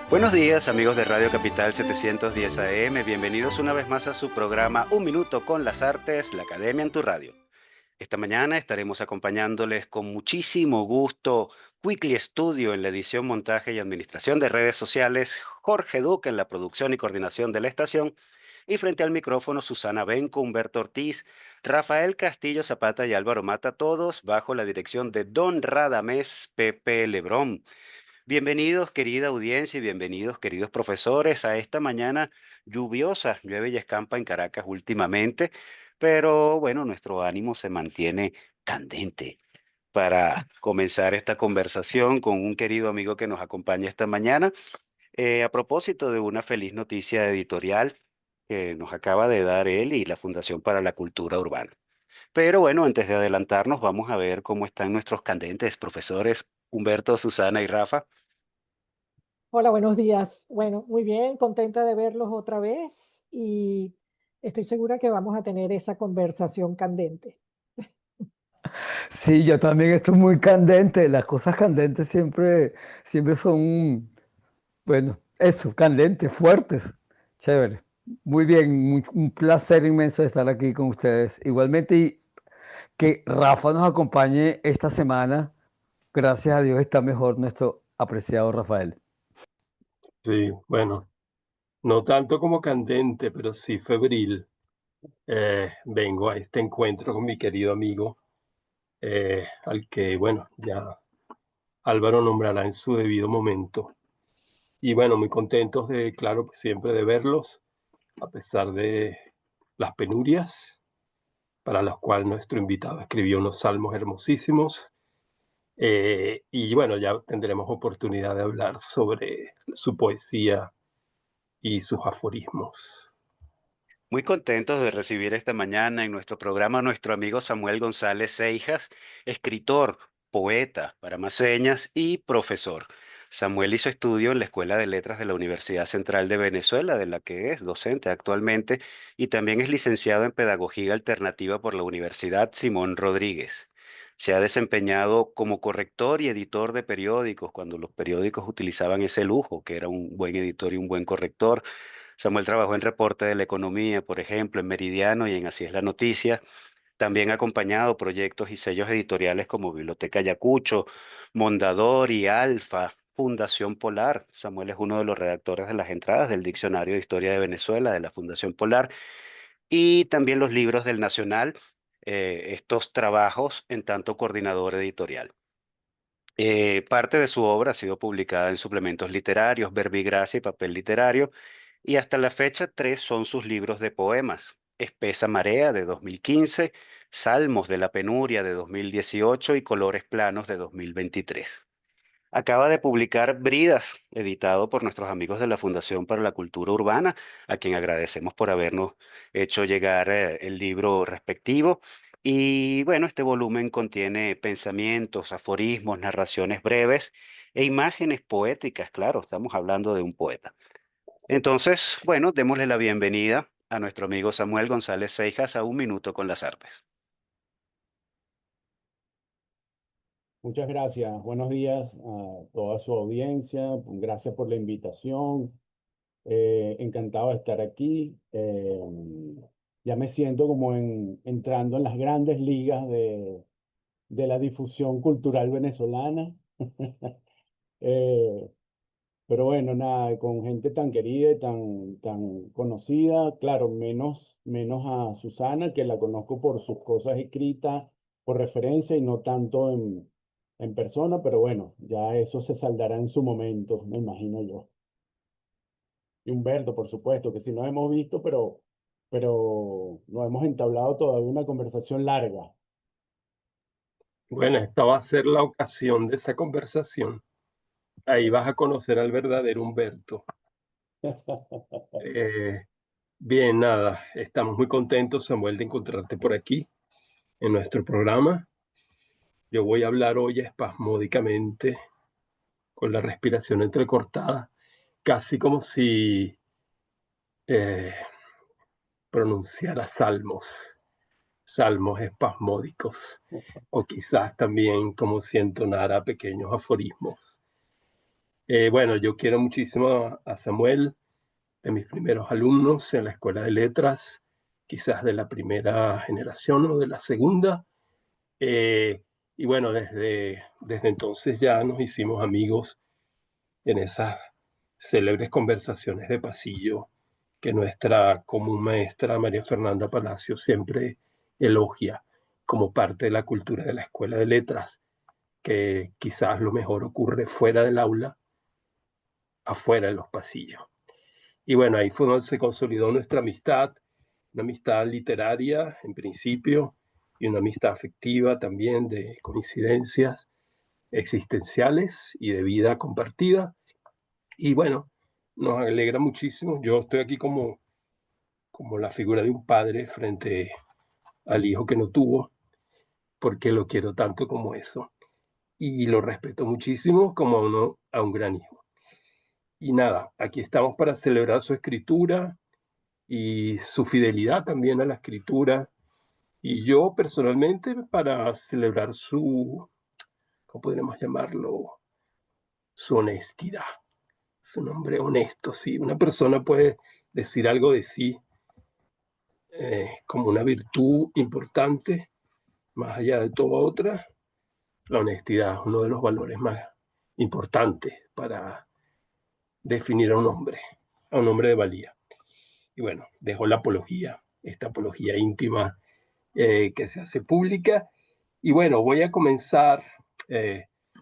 Buenos días, amigos de Radio Capital 710 AM. Bienvenidos una vez más a su programa Un Minuto con las Artes, la Academia en tu Radio. Esta mañana estaremos acompañándoles con muchísimo gusto Quickly Studio en la edición, montaje y administración de redes sociales, Jorge Duque en la producción y coordinación de la estación, y frente al micrófono Susana Benco, Humberto Ortiz, Rafael Castillo Zapata y Álvaro Mata, todos bajo la dirección de Don Radamés Pepe Lebrón. Bienvenidos, querida audiencia, y bienvenidos, queridos profesores, a esta mañana lluviosa. Llueve y escampa en Caracas últimamente, pero bueno, nuestro ánimo se mantiene candente para comenzar esta conversación con un querido amigo que nos acompaña esta mañana, a propósito de una feliz noticia editorial que nos acaba de dar él y la Fundación para la Cultura Urbana. Pero bueno, antes de adelantarnos, vamos a ver cómo están nuestros candentes profesores Humberto, Susana y Rafa. Hola, buenos días. Bueno, muy bien, contenta de verlos otra vez y estoy segura que vamos a tener esa conversación candente. Sí, yo también estoy muy candente. Las cosas candentes siempre son, bueno, eso, candentes, fuertes. Chévere. Muy bien, un placer inmenso estar aquí con ustedes. Igualmente, y que Rafa nos acompañe esta semana. Gracias a Dios está mejor nuestro apreciado Rafael. Sí, bueno, no tanto como candente, pero sí febril. Vengo a este encuentro con mi querido amigo, al que, bueno, ya Álvaro nombrará en su debido momento. Y bueno, muy contentos de, claro, pues, siempre de verlos, a pesar de las penurias, para las cuales nuestro invitado escribió unos salmos hermosísimos. Y bueno, ya tendremos oportunidad de hablar sobre su poesía y sus aforismos. Muy contentos de recibir esta mañana en nuestro programa a nuestro amigo Samuel González Seijas, escritor, poeta, para más señas y profesor. Samuel hizo estudio en la Escuela de Letras de la Universidad Central de Venezuela, de la que es docente actualmente, y también es licenciado en Pedagogía Alternativa por la Universidad Simón Rodríguez. Se ha desempeñado como corrector y editor de periódicos, cuando los periódicos utilizaban ese lujo, que era un buen editor y un buen corrector. Samuel trabajó en Reporte de la Economía, por ejemplo, en Meridiano y en Así es la Noticia. También ha acompañado proyectos y sellos editoriales como Biblioteca Ayacucho, Mondadori, Alfa, Fundación Polar. Samuel es uno de los redactores de las entradas del Diccionario de Historia de Venezuela de la Fundación Polar y también los libros del Nacional, estos trabajos en tanto coordinador editorial. Parte de su obra ha sido publicada en suplementos literarios, Verbigracia y Papel Literario, y hasta la fecha tres son sus libros de poemas: Espesa Marea de 2015, Salmos de la Penuria de 2018 y Colores Planos de 2023. Acaba de publicar Bridas, editado por nuestros amigos de la Fundación para la Cultura Urbana, a quien agradecemos por habernos hecho llegar el libro respectivo. Y bueno, este volumen contiene pensamientos, aforismos, narraciones breves e imágenes poéticas. Claro, estamos hablando de un poeta. Entonces, bueno, démosle la bienvenida a nuestro amigo Samuel González Seijas a Un Minuto con las Artes. Muchas gracias. Buenos días a toda su audiencia. Gracias por la invitación. Encantado de estar aquí. Ya me siento como entrando en las grandes ligas de la difusión cultural venezolana. Eh, pero bueno, nada, con gente tan querida y tan conocida, claro, menos a Susana, que la conozco por sus cosas escritas, por referencia y no tanto en persona, pero bueno, ya eso se saldará en su momento, me imagino yo. Y Humberto, por supuesto, que sí nos hemos visto, pero no hemos entablado todavía una conversación larga. Bueno, esta va a ser la ocasión de esa conversación. Ahí vas a conocer al verdadero Humberto. Eh, Bien, nada, estamos muy contentos, Samuel, de encontrarte por aquí en nuestro programa. Yo voy a hablar hoy espasmódicamente, con la respiración entrecortada, casi como si eh, pronunciara salmos espasmódicos, o quizás también como si entonara pequeños aforismos. Bueno, yo quiero muchísimo a Samuel, de mis primeros alumnos en la Escuela de Letras, quizás de la primera generación o de la segunda. Y bueno, desde entonces ya nos hicimos amigos en esas célebres conversaciones de pasillo que nuestra común maestra María Fernanda Palacio siempre elogia como parte de la cultura de la Escuela de Letras, que quizás lo mejor ocurre fuera del aula, afuera de los pasillos. Y bueno, ahí fue donde se consolidó nuestra amistad, una amistad literaria en principio y una amistad afectiva también de coincidencias existenciales y de vida compartida. Y bueno, nos alegra muchísimo. Yo estoy aquí como la figura de un padre frente al hijo que no tuvo, porque lo quiero tanto como eso. Y lo respeto muchísimo como a un gran hijo. Y nada, aquí estamos para celebrar su escritura y su fidelidad también a la escritura. Y yo personalmente para celebrar ¿cómo podríamos llamarlo? Su honestidad. Es un hombre honesto, sí. Una persona puede decir algo de sí como una virtud importante, más allá de toda otra. La honestidad es uno de los valores más importantes para definir a un hombre de valía. Y bueno, dejo la apología, esta apología íntima que se hace pública. Y bueno, voy a comenzar,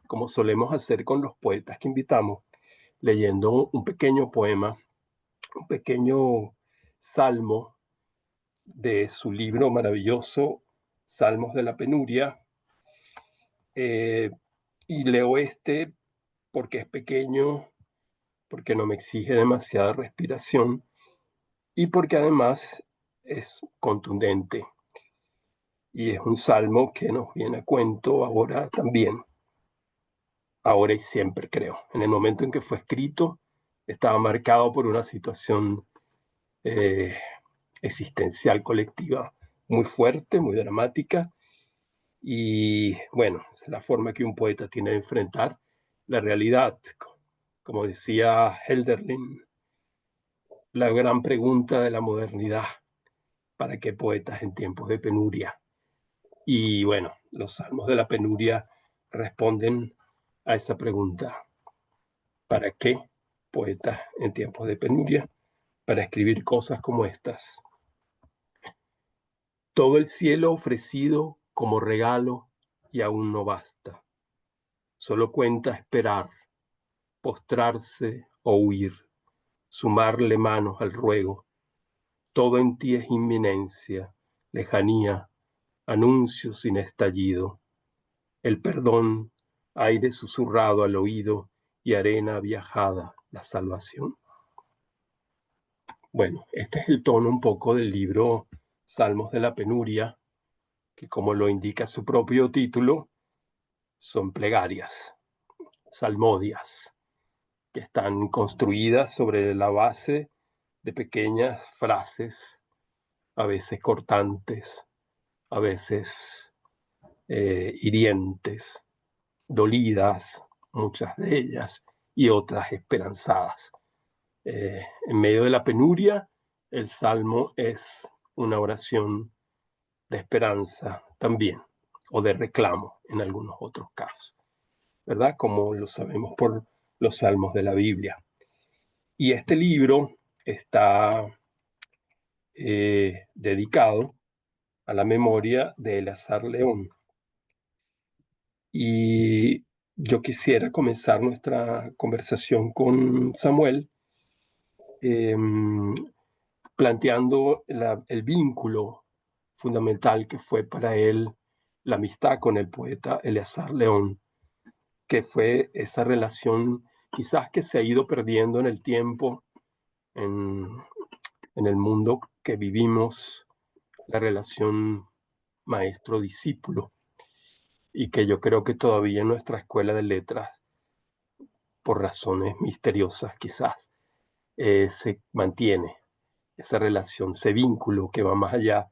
como solemos hacer con los poetas que invitamos, leyendo un pequeño poema, un pequeño salmo de su libro maravilloso, Salmos de la Penuria. Y leo este porque es pequeño, porque no me exige demasiada respiración y porque además es contundente. Y es un salmo que nos viene a cuento ahora también, ahora y siempre creo. En el momento en que fue escrito, estaba marcado por una situación existencial colectiva muy fuerte, muy dramática. Y bueno, es la forma que un poeta tiene de enfrentar la realidad. Como decía Hölderlin, la gran pregunta de la modernidad: ¿para qué poetas en tiempos de penuria? Y bueno, los salmos de la penuria responden a esa pregunta. ¿Para qué poetas en tiempos de penuria? Para escribir cosas como estas. Todo el cielo ofrecido como regalo y aún no basta. Solo cuenta esperar, postrarse o huir, sumarle manos al ruego. Todo en ti es inminencia, lejanía, anuncio sin estallido. El perdón, aire susurrado al oído y arena viajada, la salvación. Bueno, este es el tono un poco del libro Salmos de la Penuria, que como lo indica su propio título, son plegarias, salmodias, que están construidas sobre la base de pequeñas frases, a veces cortantes, a veces hirientes, dolidas, muchas de ellas, y otras esperanzadas. En medio de la penuria, el salmo es una oración de esperanza también, o de reclamo en algunos otros casos, ¿verdad? Como lo sabemos por los salmos de la Biblia. Y este libro está dedicado a la memoria de Eleazar León. Y yo quisiera comenzar nuestra conversación con Samuel planteando el vínculo fundamental que fue para él la amistad con el poeta Eleazar León, que fue esa relación quizás que se ha ido perdiendo en el tiempo, en el mundo que vivimos, la relación maestro-discípulo, y que yo creo que todavía en nuestra escuela de letras, por razones misteriosas quizás, se mantiene esa relación, ese vínculo que va más allá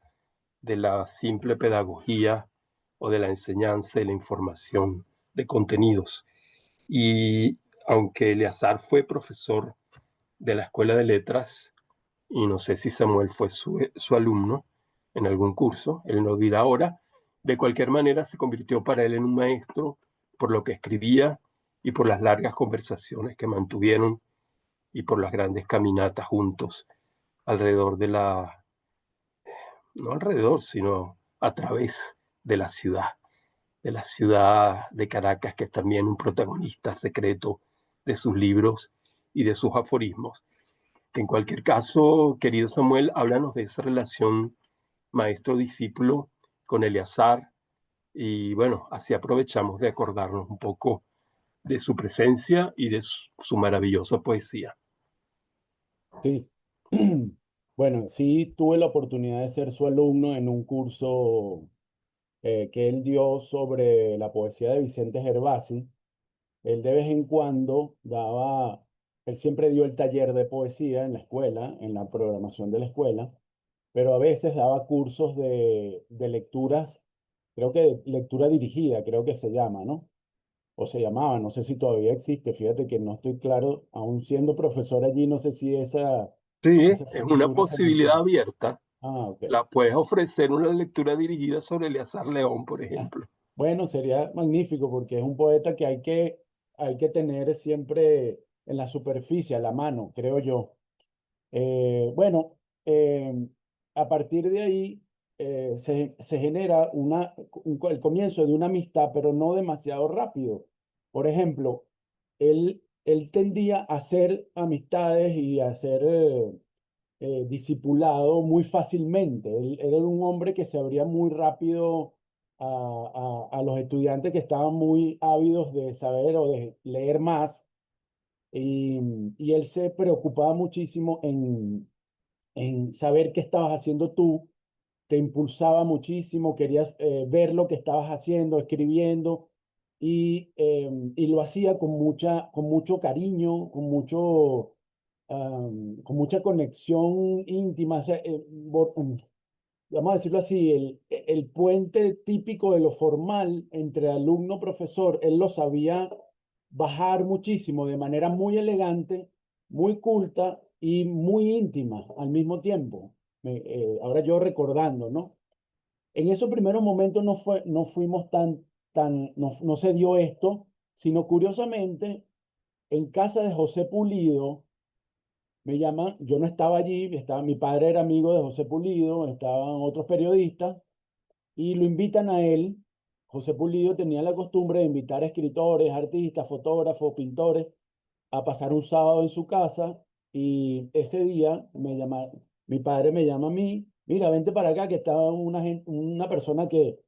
de la simple pedagogía o de la enseñanza y la información de contenidos. Y aunque Eleazar fue profesor de la Escuela de Letras, y no sé si Samuel fue su alumno en algún curso, él no dirá ahora, de cualquier manera se convirtió para él en un maestro por lo que escribía y por las largas conversaciones que mantuvieron y por las grandes caminatas juntos alrededor no alrededor, sino a través de la ciudad de Caracas, que es también un protagonista secreto de sus libros y de sus aforismos. En cualquier caso, querido Samuel, háblanos de esa relación maestro-discípulo con Eleazar y bueno, así aprovechamos de acordarnos un poco de su presencia y de su maravillosa poesía. Sí. Bueno, sí tuve la oportunidad de ser su alumno en un curso que él dio sobre la poesía de Vicente Gervasi. Él de vez en cuando él siempre dio el taller de poesía en la escuela, en la programación de la escuela, pero a veces daba cursos de lecturas, creo que lectura dirigida, creo que se llama, ¿no? O se llamaba, no sé si todavía existe, fíjate que no estoy claro, aún siendo profesor allí, no sé si Sí, esas es una lecturas se posibilidad mantienen. abierta. Ah, ok. La puedes ofrecer una lectura dirigida sobre Eleazar León, por ejemplo. Bueno, sería magnífico porque es un poeta que hay que tener siempre en la superficie, a la mano, creo yo. Bueno, a partir de ahí se genera el comienzo de una amistad, pero no demasiado rápido. Por ejemplo, él tendía a hacer amistades y a ser discipulado muy fácilmente. Él era un hombre que se abría muy rápido a los estudiantes que estaban muy ávidos de saber o de leer más. Y él se preocupaba muchísimo en saber qué estabas haciendo tú, te impulsaba muchísimo, querías ver lo que estabas haciendo, escribiendo, y lo hacía con mucho cariño, con mucha conexión íntima. O sea, vamos a decirlo así, el puente típico de lo formal entre alumno-profesor, él lo sabía bajar muchísimo de manera muy elegante, muy culta y muy íntima al mismo tiempo. Ahora yo recordando, ¿no? En esos primeros momentos no fuimos no se dio esto, sino curiosamente en casa de José Pulido, yo no estaba allí, mi padre era amigo de José Pulido, estaban otros periodistas y lo invitan a él. José Pulido tenía la costumbre de invitar a escritores, artistas, fotógrafos, pintores a pasar un sábado en su casa, y ese día mi padre me llama a mí: mira, vente para acá que está una persona que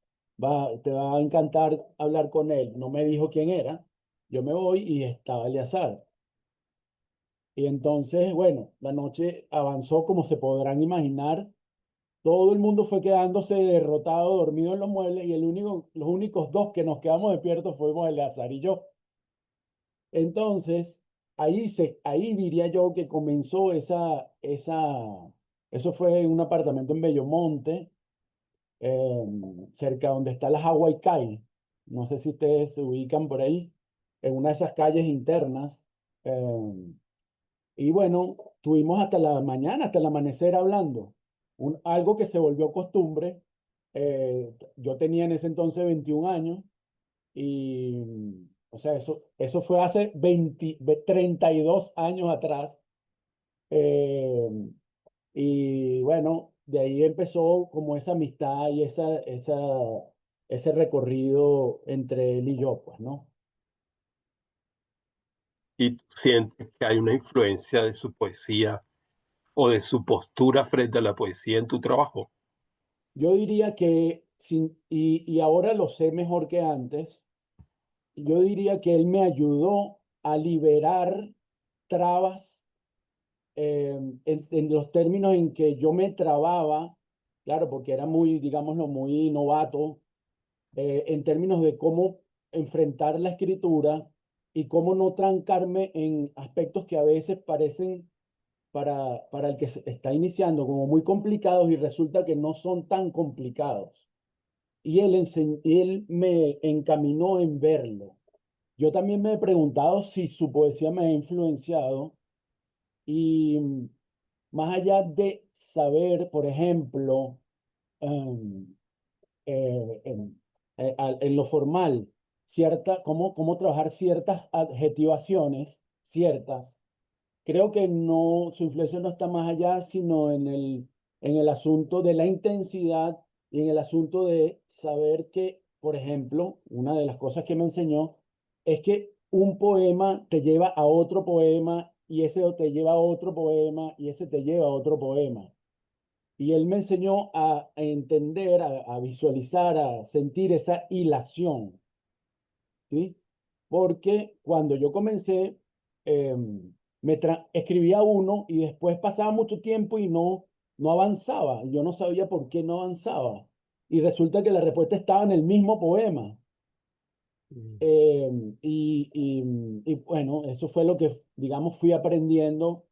te va a encantar hablar con él. No me dijo quién era. Yo me voy y estaba Eleazar. Y entonces, bueno, la noche avanzó como se podrán imaginar. Todo el mundo fue quedándose derrotado, dormido en los muebles, y los únicos dos que nos quedamos despiertos fuimos Eleazar y yo. Entonces, ahí diría yo que comenzó eso fue en un apartamento en Bellomonte, eh, cerca donde está la Hawaii Kai. No sé si ustedes se ubican por ahí, en una de esas calles internas. Y bueno, tuvimos hasta la mañana, hasta el amanecer hablando. Algo que se volvió costumbre. Yo tenía en ese entonces 21 años y, o sea, eso fue hace 32 años atrás. eh, y bueno, de ahí empezó como esa amistad y ese recorrido entre él y yo, pues, ¿no? Y tú sientes que hay una influencia de su poesía o de su postura frente a la poesía en tu trabajo. Yo diría que, y ahora lo sé mejor que antes, yo diría que él me ayudó a liberar trabas en los términos en que yo me trababa, claro, porque era muy, digámoslo, muy novato, en términos de cómo enfrentar la escritura y cómo no trancarme en aspectos que a veces parecen para el que se está iniciando como muy complicados y resulta que no son tan complicados. Y él me encaminó en verlo. yo también me he preguntado si su poesía me ha influenciado y más allá de saber, por ejemplo, em, en, en lo formal, cómo trabajar ciertas adjetivaciones, ciertas. Creo que no, su influencia no está más allá, sino en el asunto de la intensidad y en el asunto de saber que, por ejemplo, una de las cosas que me enseñó es que un poema te lleva a otro poema y ese te lleva a otro poema y ese te lleva a otro poema. Y él me enseñó a entender, a visualizar, a sentir esa hilación, ¿sí? Porque cuando yo comencé, escribía uno y después pasaba mucho tiempo y no avanzaba. Yo no sabía por qué no avanzaba. Y resulta que la respuesta estaba en el mismo poema. Mm. Y bueno, eso fue lo que, digamos, fui aprendiendo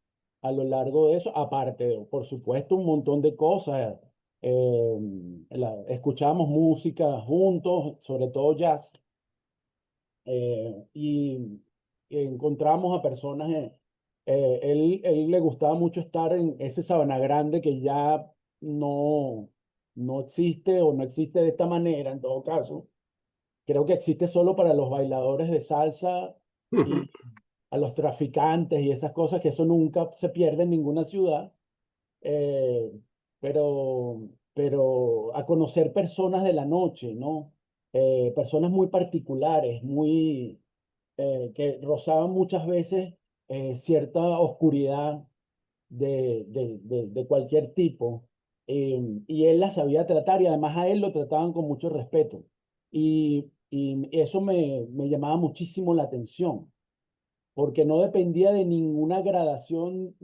a lo largo de eso, aparte de, por supuesto, un montón de cosas. Escuchábamos música juntos, sobre todo jazz, y encontramos a personas, él le gustaba mucho estar en ese Sabana Grande que ya no, no existe o no existe de esta manera, en todo caso. Creo que existe solo para los bailadores de salsa y a los traficantes y esas cosas, que eso nunca se pierde en ninguna ciudad. Eh, pero a conocer personas de la noche, ¿no? Personas muy particulares, que rozaban muchas veces cierta oscuridad de cualquier tipo. Y él la sabía tratar y además a él lo trataban con mucho respeto. Y eso me llamaba muchísimo la atención, porque no dependía de ninguna gradación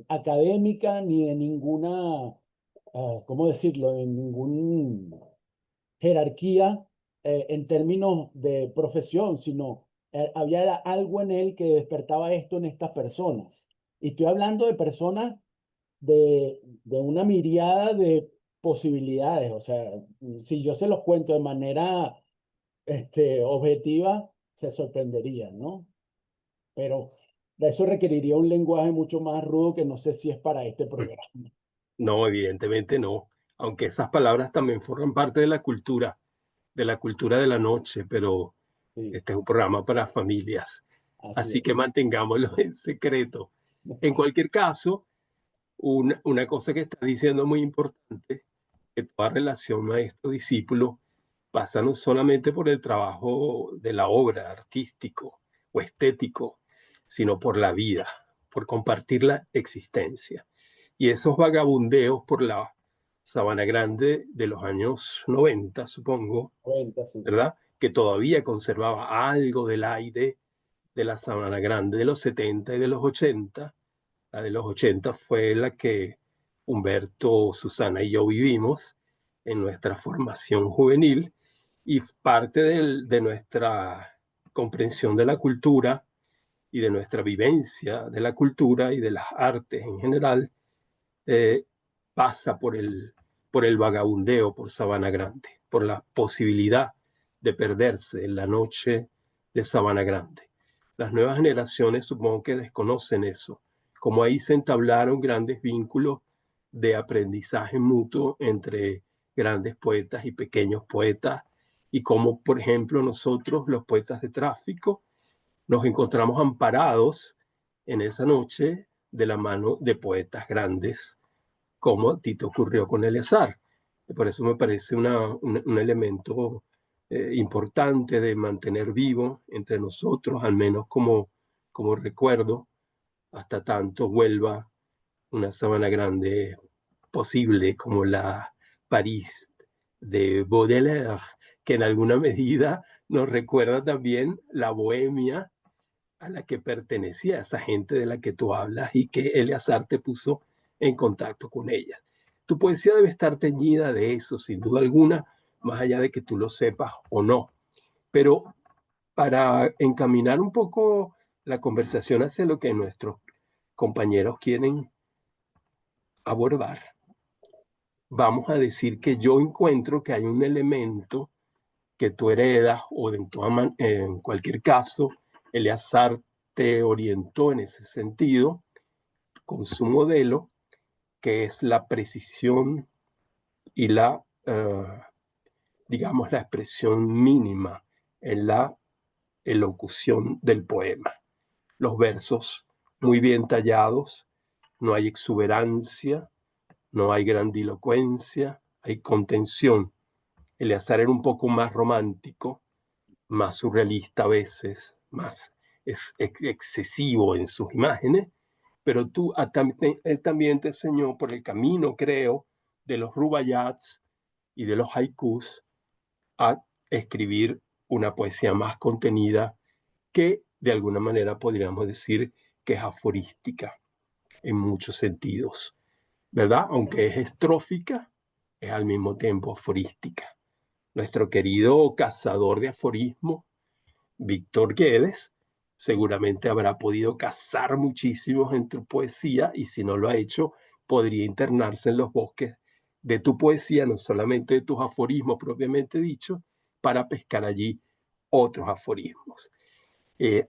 académica ni de ninguna, ¿cómo decirlo?, de ninguna jerarquía en términos de profesión, sino había algo en él que despertaba esto en estas personas. Y estoy hablando de personas de una miriada de posibilidades. O sea, si yo se los cuento de manera objetiva, se sorprenderían, ¿no? Pero eso requeriría un lenguaje mucho más rudo que no sé si es para este programa. No, evidentemente no, aunque esas palabras también forman parte de la cultura de la noche, pero Sí, este es un programa para familias, así así es. que mantengámoslo en secreto. En cualquier caso, una cosa que estás diciendo muy importante, que toda relación maestro-discípulo pasa no solamente por el trabajo de la obra artístico o estético, sino por la vida, por compartir la existencia. Y esos vagabundeos por la Sabana Grande de los años 90, supongo, Cuenta, sí. ¿verdad? Que todavía conservaba algo del aire de la Sabana Grande de los 70 y de los 80. La de los 80 fue la que Humberto, Susana y yo vivimos en nuestra formación juvenil, y parte de nuestra comprensión de la cultura y de nuestra vivencia de la cultura y de las artes en general eh, pasa por el vagabundeo por Sabana Grande, por la posibilidad de perderse en la noche de Sabana Grande. Las nuevas generaciones supongo que desconocen eso, como ahí se entablaron grandes vínculos de aprendizaje mutuo entre grandes poetas y pequeños poetas, y como, por ejemplo, nosotros, los poetas de tráfico, nos encontramos amparados en esa noche de la mano de poetas grandes, como a ti te ocurrió con Eleazar. Por eso me parece un elemento importante de mantener vivo entre nosotros, al menos como recuerdo, hasta tanto vuelva una Sabana Grande posible como la París de Baudelaire, que en alguna medida nos recuerda también la bohemia a la que pertenecía esa gente de la que tú hablas y que Eleazar te puso en contacto con ella. Tu poesía debe estar teñida de eso, sin duda alguna, más allá de que tú lo sepas o no. Pero para encaminar un poco la conversación hacia lo que nuestros compañeros quieren abordar, vamos a decir que yo encuentro que hay un elemento que tú heredas o en cualquier caso, Eleazar te orientó en ese sentido con su modelo, que es la precisión y digamos, la expresión mínima en la elocución del poema. Los versos muy bien tallados, no hay exuberancia, no hay grandilocuencia, hay contención. Eleazar era un poco más romántico, más surrealista a veces, más excesivo en sus imágenes, pero él también te enseñó por el camino, creo, de los rubayats y de los haikus a escribir una poesía más contenida que de alguna manera podríamos decir que es aforística en muchos sentidos, ¿verdad? Aunque es estrófica, es al mismo tiempo aforística. Nuestro querido cazador de aforismos, Víctor Guedes, seguramente habrá podido cazar muchísimos en tu poesía y si no lo ha hecho, podría internarse en los bosques de tu poesía, no solamente de tus aforismos propiamente dichos, para pescar allí otros aforismos.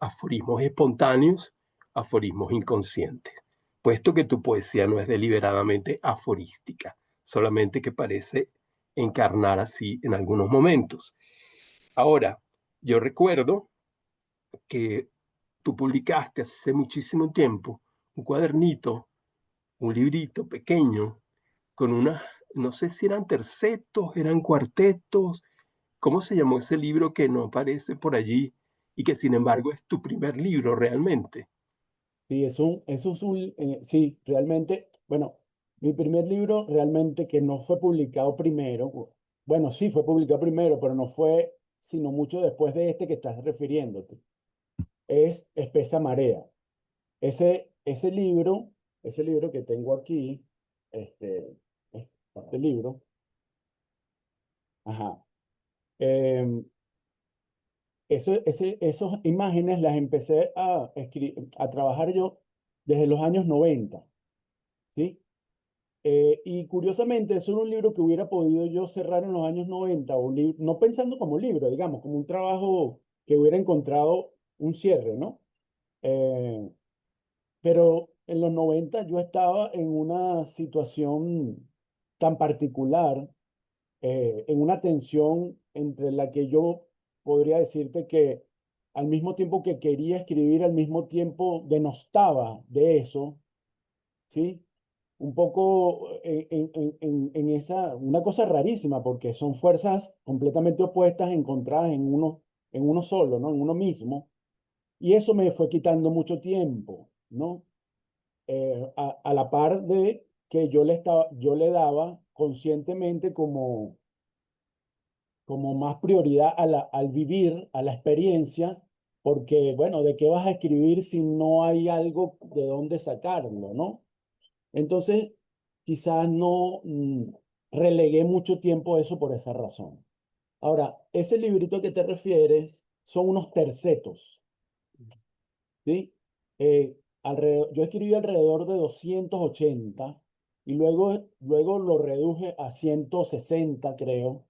Aforismos espontáneos, aforismos inconscientes, puesto que tu poesía no es deliberadamente aforística, solamente que parece encarnar así en algunos momentos. Ahora, yo recuerdo que tú publicaste hace muchísimo tiempo un cuadernito, un librito pequeño, con unas, no sé si eran tercetos, eran cuartetos, ¿cómo se llamó ese libro que no aparece por allí y que sin embargo es tu primer libro realmente? Sí, sí, realmente, bueno, mi primer libro realmente que no fue publicado primero, bueno, sí fue publicado primero, pero no fue sino mucho después de este que estás refiriéndote, es Espesa Marea. Ese libro que tengo aquí, es parte del libro, ajá, em, esas imágenes las empecé a trabajar yo desde los años 90, ¿sí? Y curiosamente, eso era un libro que hubiera podido yo cerrar en los años 90, no pensando como libro, digamos, como un trabajo que hubiera encontrado un cierre, ¿no? Eh, pero en los 90 yo estaba en una situación tan particular, en una tensión entre la que yo podría decirte que al mismo tiempo que quería escribir, al mismo tiempo denostaba de eso, ¿sí? Un poco en esa, una cosa rarísima, porque son fuerzas completamente opuestas, encontradas en uno solo, ¿no? En uno mismo. Y eso me fue quitando mucho tiempo, ¿no? A la par de que yo le daba conscientemente como más prioridad al vivir, a la experiencia, porque, bueno, ¿de qué vas a escribir si no hay algo de dónde sacarlo, ¿no? Entonces, quizás no relegué mucho tiempo eso por esa razón. Ahora, ese librito que te refieres son unos tercetos, ¿sí? Yo escribí alrededor de 280 y luego lo reduje a 160, creo.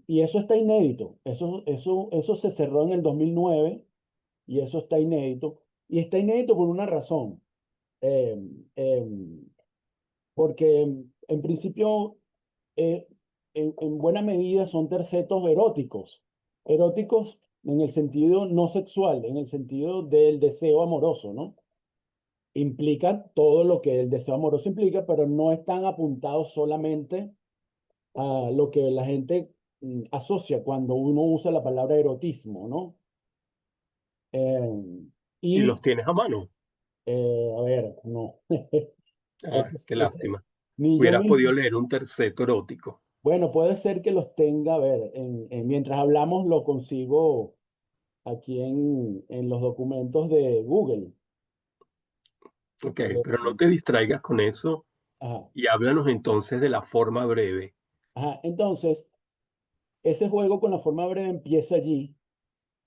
Y eso está inédito. Eso se cerró en el 2009 y eso está inédito. Y está inédito por una razón. Eh, eh, Porque en principio, eh, en buena medida son tercetos eróticos. Eróticos en el sentido no sexual, en el sentido del deseo amoroso, ¿no? Implican todo lo que el deseo amoroso implica, pero no están apuntados solamente a lo que la gente asocia cuando uno usa la palabra erotismo, ¿no? Eh, Y los y, tienes a mano. a ver, no. Ah, qué lástima. Ni yo Hubieras podido mismo. leer un terceto erótico. Bueno, puede ser que los tenga, a ver, mientras hablamos lo consigo aquí en los documentos de Google. Ok, Eh, pero no te distraigas con eso ajá, y háblanos entonces de la forma breve. ajá. Entonces, ese juego con la forma breve empieza allí,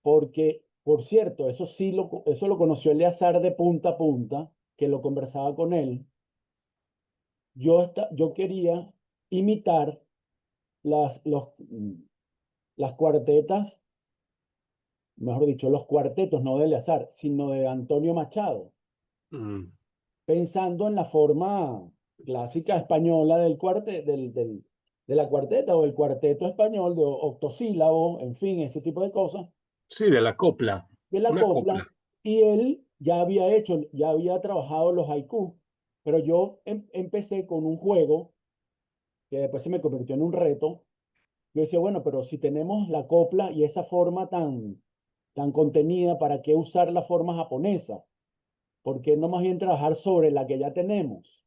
porque, por cierto, eso lo conoció Eleazar de punta a punta, que lo conversaba con él. Yo quería imitar las, los, las cuartetas, mejor dicho, los cuartetos, no de Eleazar, sino de Antonio Machado, Mm, pensando en la forma clásica española de la cuarteta o el cuarteto español de octosílabo, en fin, ese tipo de cosas, sí, de la copla, de la una copla, copla. y él ya había trabajado los haikus, pero yo empecé con un juego que después se me convirtió en un reto. Yo decía, bueno, pero si tenemos la copla y esa forma tan contenida, ¿para qué usar la forma japonesa? ¿Por qué no más bien trabajar sobre la que ya tenemos?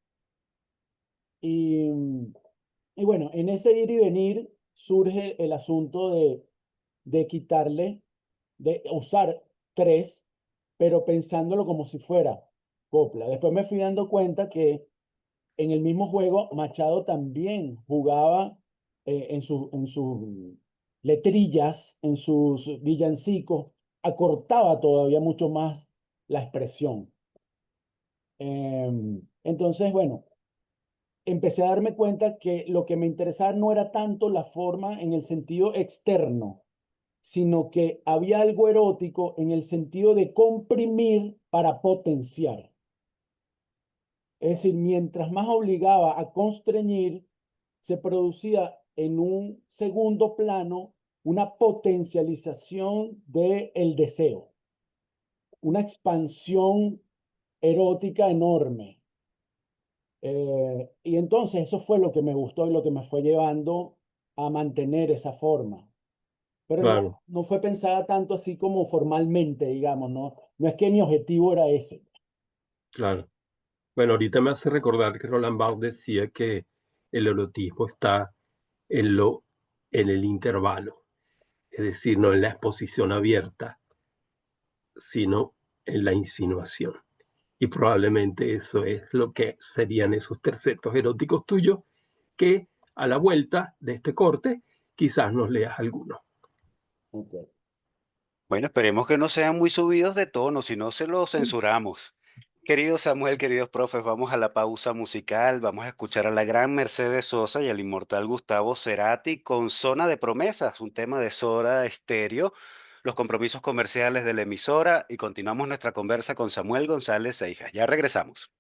Y, y bueno, en ese ir y venir surge el asunto de quitarle, de usar tres, pero pensándolo como si fuera copla. Después me fui dando cuenta que en el mismo juego Machado también jugaba en sus letrillas, en sus villancicos, acortaba todavía mucho más la expresión. Entonces, bueno, empecé a darme cuenta que lo que me interesaba no era tanto la forma en el sentido externo, sino que había algo erótico en el sentido de comprimir para potenciar. Es decir, mientras más obligaba a constreñir, se producía en un segundo plano una potencialización del deseo, una expansión erótica enorme. Y entonces eso fue lo que me gustó y lo que me fue llevando a mantener esa forma. Pero Claro, no fue pensada tanto así como formalmente, digamos, no es que mi objetivo era ese. claro. Bueno, ahorita me hace recordar que Roland Barthes decía que el erotismo está en en el intervalo, es decir, no en la exposición abierta, sino en la insinuación. Y probablemente eso es lo que serían esos tercetos eróticos tuyos, que a la vuelta de este corte quizás nos leas alguno. Okay. Bueno, esperemos que no sean muy subidos de tono, si no se los censuramos. Querido Samuel, queridos profes, vamos a la pausa musical, vamos a escuchar a la gran Mercedes Sosa y al inmortal Gustavo Cerati con Zona de Promesas, un tema de Soda Stereo, los compromisos comerciales de la emisora y continuamos nuestra conversa con Samuel González Seijas. Ya regresamos.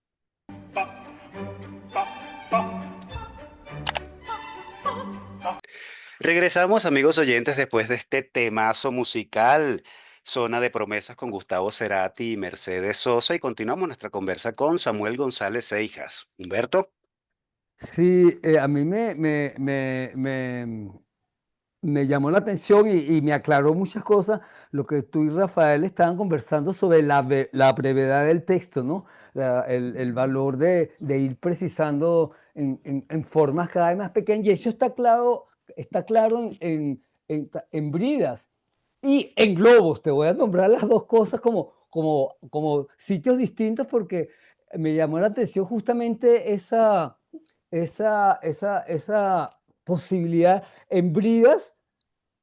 Regresamos, amigos oyentes, después de este temazo musical, Zona de Promesas con Gustavo Cerati y Mercedes Sosa, y continuamos nuestra conversa con Samuel González Seijas. Humberto. Sí, a mí me llamó la atención y me aclaró muchas cosas lo que tú y Rafael estaban conversando sobre la brevedad del texto, ¿no? El valor de ir precisando en formas cada vez más pequeñas. Y eso está claro en bridas y en globos. Te voy a nombrar las dos cosas como sitios distintos porque me llamó la atención justamente esa posibilidad. En bridas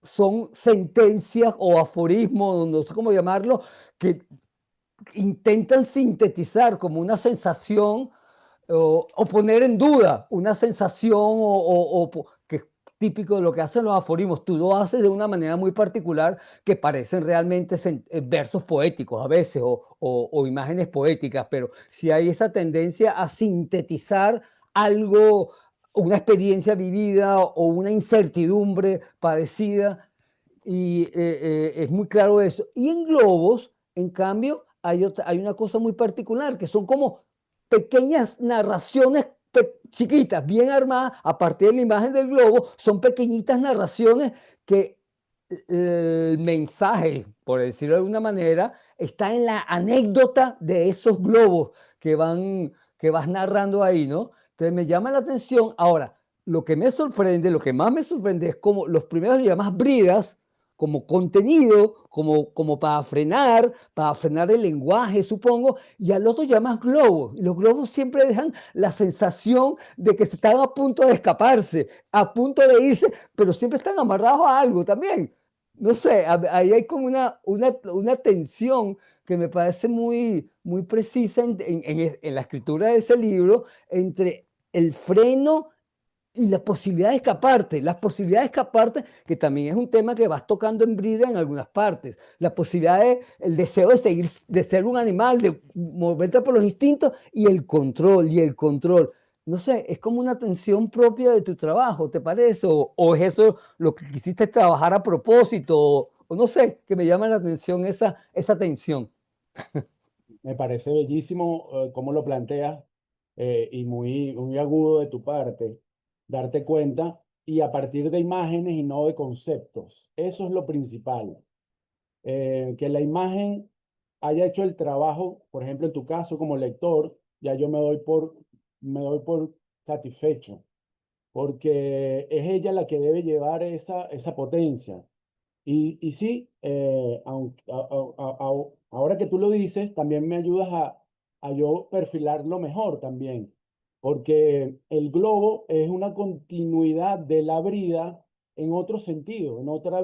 son sentencias o aforismos, no sé cómo llamarlo, que intentan sintetizar como una sensación o poner en duda una sensación que es típico de lo que hacen los aforismos. Tú lo haces de una manera muy particular que parecen realmente versos poéticos a veces o imágenes poéticas, pero si hay esa tendencia a sintetizar algo, una experiencia vivida o una incertidumbre padecida y es muy claro eso. Y en globos, en cambio, hay una cosa muy particular, que son como pequeñas narraciones chiquitas, bien armadas, a partir de la imagen del globo, son pequeñitas narraciones que el mensaje, por decirlo de alguna manera, está en la anécdota de esos globos que vas narrando ahí, ¿no? Entonces me llama la atención. Ahora, lo que más me sorprende es como los primeros llamas bridas, como contenido, como para frenar el lenguaje, supongo, y al otro llamas globos. Y los globos siempre dejan la sensación de que se están a punto de escaparse, a punto de irse, pero siempre están amarrados a algo también. No sé, ahí hay como una tensión que me parece muy precisa en la escritura de ese libro entre el freno y las posibilidades de escaparte, que también es un tema que vas tocando en Brida en algunas partes, la posibilidad de, el deseo de seguir, de ser un animal, de moverte por los instintos y el control. No sé, es como una tensión propia de tu trabajo, ¿te parece? O es eso lo que quisiste trabajar a propósito, o no sé, que me llama la atención esa tensión. Me parece bellísimo cómo lo planteas y muy agudo de tu parte, darte cuenta y a partir de imágenes y no de conceptos. Eso es lo principal. Que la imagen haya hecho el trabajo, por ejemplo, en tu caso como lector, ya yo me doy por satisfecho, porque es ella la que debe llevar esa potencia. Y sí, ahora que tú lo dices, también me ayudas a yo perfilarlo mejor también, porque el globo es una continuidad de la brida en otro sentido, en otra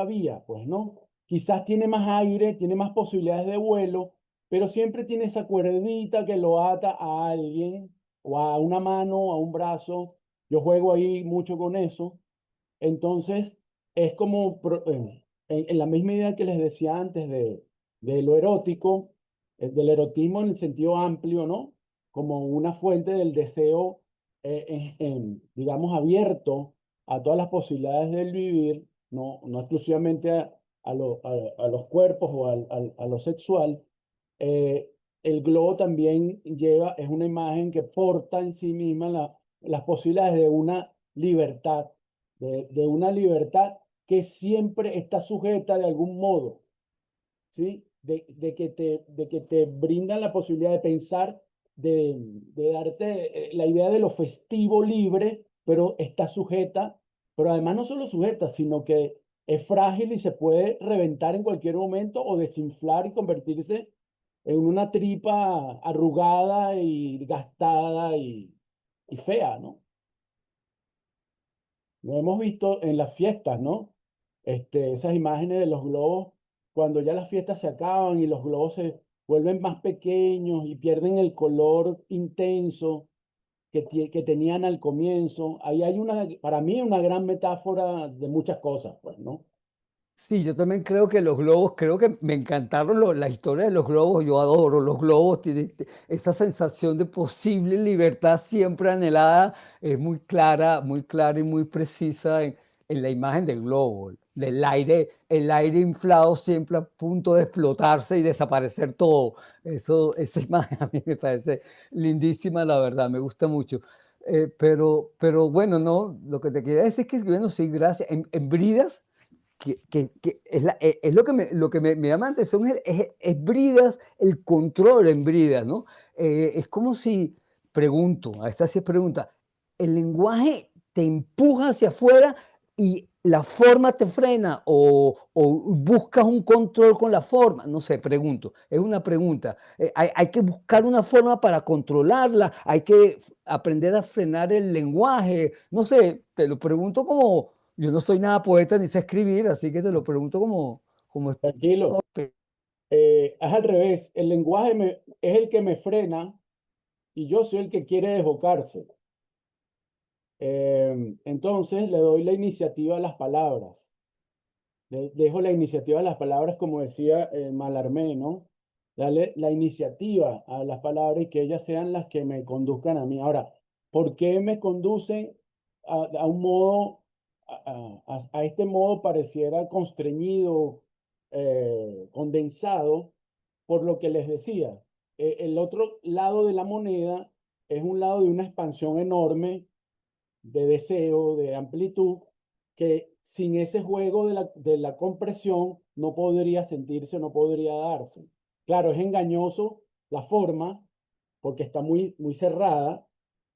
vía, pues, ¿no? Quizás tiene más aire, tiene más posibilidades de vuelo, pero siempre tiene esa cuerdita que lo ata a alguien, o a una mano, a un brazo. Yo juego ahí mucho con eso. Entonces, es como en la misma idea que les decía antes de lo erótico, del erotismo en el sentido amplio, ¿no? Como una fuente del deseo, digamos, abierto a todas las posibilidades del vivir, no exclusivamente a los cuerpos o a lo sexual. eh, el globo también es una imagen que porta en sí misma las posibilidades de una libertad, de una libertad que siempre está sujeta de algún modo, ¿sí? De que te brindan la posibilidad de pensar, de darte la idea de lo festivo libre, pero está sujeta, pero además no solo sujeta, sino que es frágil y se puede reventar en cualquier momento o desinflar y convertirse en una tripa arrugada y gastada y fea, ¿no? Lo hemos visto en las fiestas, ¿no? Esas imágenes de los globos, cuando ya las fiestas se acaban y los globos se vuelven más pequeños y pierden el color intenso que tenían al comienzo. Ahí hay para mí, una gran metáfora de muchas cosas, pues, ¿no? Sí, yo también creo que los globos, creo que me encantaron la historia de los globos, yo adoro los globos, tiene esa sensación de posible libertad siempre anhelada, es muy clara y muy precisa en la imagen del globo, del aire, el aire inflado siempre a punto de explotarse y desaparecer todo. Esa imagen a mí me parece lindísima, la verdad, me gusta mucho. Pero bueno, no, lo que te quería decir es que, bueno, sí, gracias. En Bridas que es, es lo que me llama la atención es Bridas, el control en Bridas, ¿no? Es como si, pregunto, a esta sí es pregunta, el lenguaje te empuja hacia afuera y la forma te frena o buscas un control con la forma, no sé, pregunto, es una pregunta. Hay que buscar una forma para controlarla, hay que aprender a frenar el lenguaje, no sé, te lo pregunto como yo no soy nada poeta ni sé escribir, así que te lo pregunto como Tranquilo. Es al revés. El lenguaje es el que me frena y yo soy el que quiere desbocarse. Entonces le doy la iniciativa a las palabras. Dejo la iniciativa a las palabras, como decía Mallarmé, ¿no? Darle la iniciativa a las palabras y que ellas sean las que me conduzcan a mí. Ahora, ¿por qué me conducen a un modo, a este modo pareciera constreñido, condensado, por lo que les decía? El otro lado de la moneda es un lado de una expansión enorme de deseo, de amplitud, que sin ese juego de la compresión no podría sentirse, no podría darse. Claro, es engañoso la forma, porque está muy cerrada,